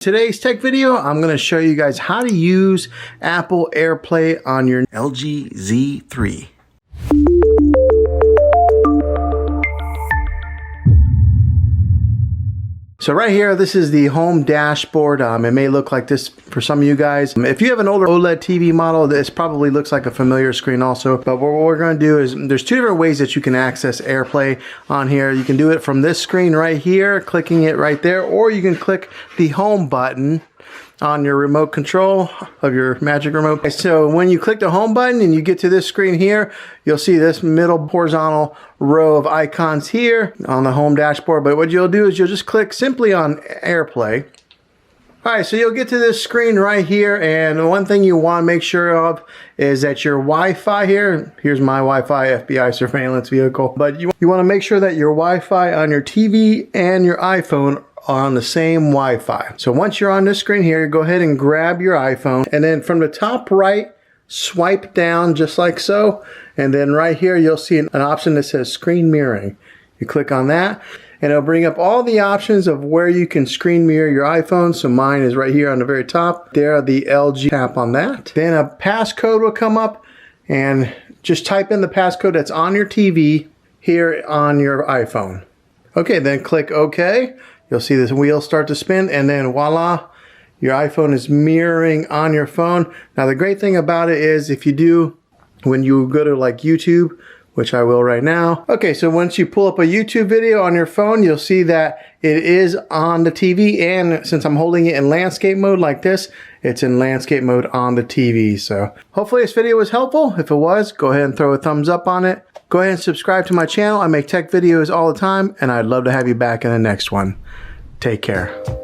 Today's tech video, I'm going to show you guys how to use Apple AirPlay on your LG Z3. So right here, this is the home dashboard. It may look like this for some of you guys. If you have an older OLED TV model, this probably looks like a familiar screen also. But what we're going to do is, there's two different ways that you can access AirPlay on here. You can do it from this screen right here, clicking it right there, or you can click the home button on your remote control of your Magic Remote. So when you click the home button and you get to this screen here, you'll see this middle horizontal row of icons here on the home dashboard. But what you'll do is you'll just click simply on AirPlay. All right, so you'll get to this screen right here, and one thing you want to make sure of is that your Wi-Fi here, here's my Wi-Fi FBI surveillance vehicle, but you want to make sure that your Wi-Fi on your TV and your iPhone are on the same Wi-Fi. So once you're on this screen here, go ahead and grab your iPhone, and then from the top right, swipe down just like so, and then right here you'll see an option that says screen mirroring. You click on that, and it'll bring up all the options of where you can screen mirror your iPhone. So mine is right here on the very top. There, the LG, tap on that. Then a passcode will come up, and just type in the passcode that's on your TV here on your iPhone. Okay, then click OK. You'll see this wheel start to spin, and then voila, your iPhone is mirroring on your phone. Now the great thing about it is if you do, when you go to like YouTube, which I will right now. Okay, so once you pull up a YouTube video on your phone, you'll see that it is on the TV, and since I'm holding it in landscape mode like this, it's in landscape mode on the TV. So hopefully this video was helpful. If it was, go ahead and throw a thumbs up on it. Go ahead and subscribe to my channel. I make tech videos all the time, and I'd love to have you back in the next one. Take care.